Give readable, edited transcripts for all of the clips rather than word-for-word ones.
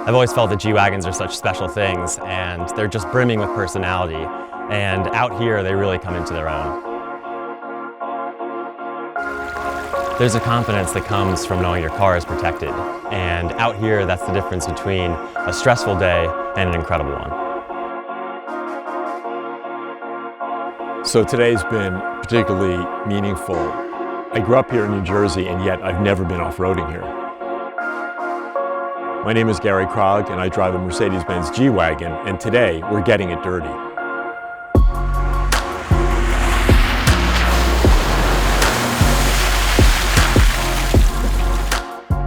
I've always felt that G-Wagons are such special things, and they're just brimming with personality. And out here, they really come into their own. There's a confidence that comes from knowing your car is protected. And out here, that's the difference between a stressful day and an incredible one. So today's been particularly meaningful. I grew up here in New Jersey, and yet I've never been off-roading here. My name is Raz Krog, and I drive a Mercedes-Benz G-Wagon, and today we're getting it dirty.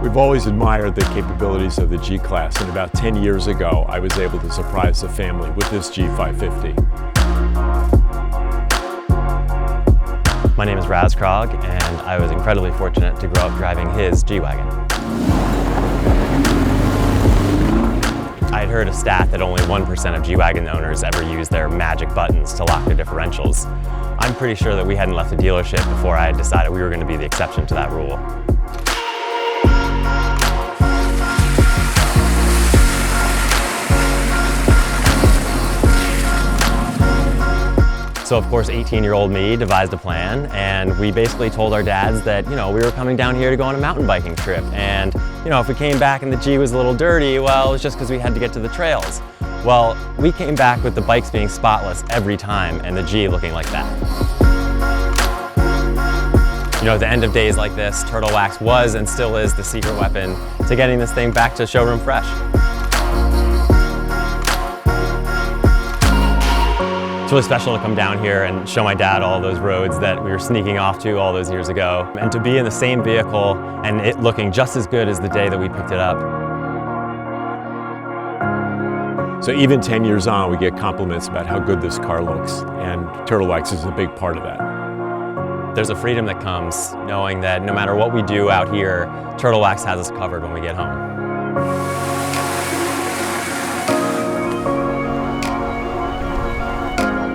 We've always admired the capabilities of the G-Class, and about 10 years ago I was able to surprise the family with this G550. My name is Raz Krog, and I was incredibly fortunate to grow up driving his G-Wagon. I had heard a stat that only 1% of G-Wagon owners ever use their magic buttons to lock their differentials. I'm pretty sure that we hadn't left the dealership before I had decided we were going to be the exception to that rule. So of course 18-year-old me devised a plan, and we basically told our dads that, we were coming down here to go on a mountain biking trip, and if we came back and the G was a little dirty, well, it was just because we had to get to the trails. Well, we came back with the bikes being spotless every time and the G looking like that. At the end of days like this, turtle wax was and still is the secret weapon to getting this thing back to showroom fresh. It's really special to come down here and show my dad all those roads that we were sneaking off to all those years ago, and to be in the same vehicle and it looking just as good as the day that we picked it up. So even 10 years on, we get compliments about how good this car looks, and turtle wax is a big part of that. There's a freedom that comes knowing that no matter what we do out here, turtle wax has us covered when we get home.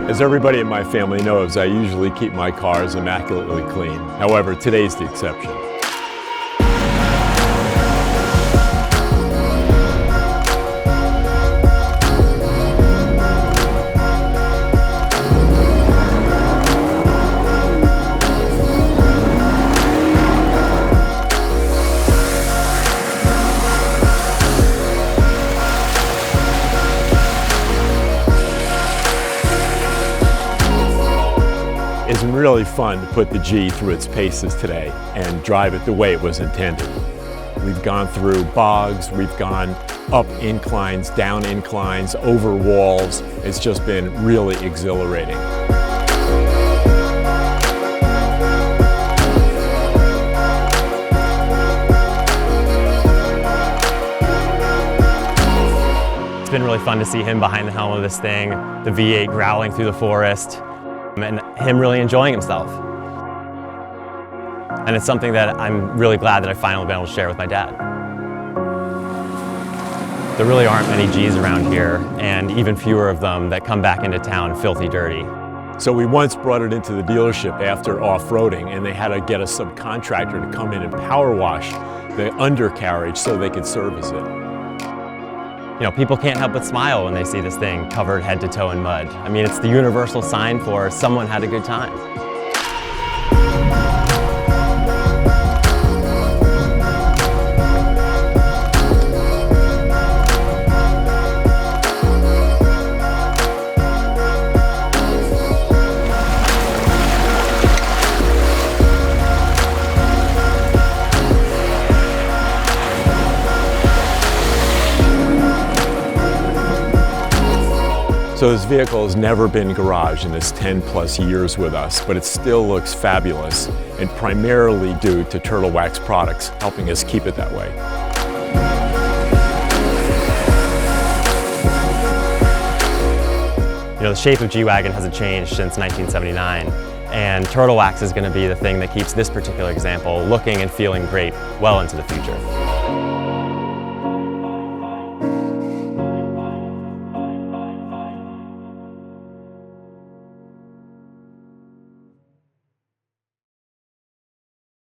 As everybody in my family knows, I usually keep my cars immaculately clean. However, today's the exception. It's really fun to put the G through its paces today and drive it the way it was intended. We've gone through bogs, we've gone up inclines, down inclines, over walls. It's just been really exhilarating. It's been really fun to see him behind the helm of this thing, the V8 growling through the forest, and him really enjoying himself. And it's something that I'm really glad that I've finally been able to share with my dad. There really aren't many Gs around here, and even fewer of them that come back into town filthy dirty. So we once brought it into the dealership after off-roading, and they had to get a subcontractor to come in and power wash the undercarriage so they could service it. People can't help but smile when they see this thing covered head to toe in mud. I mean, it's the universal sign for someone had a good time. So this vehicle has never been garaged in its 10+ years with us, but it still looks fabulous, and primarily due to turtle wax products helping us keep it that way. The shape of G-Wagon hasn't changed since 1979, and turtle wax is going to be the thing that keeps this particular example looking and feeling great well into the future.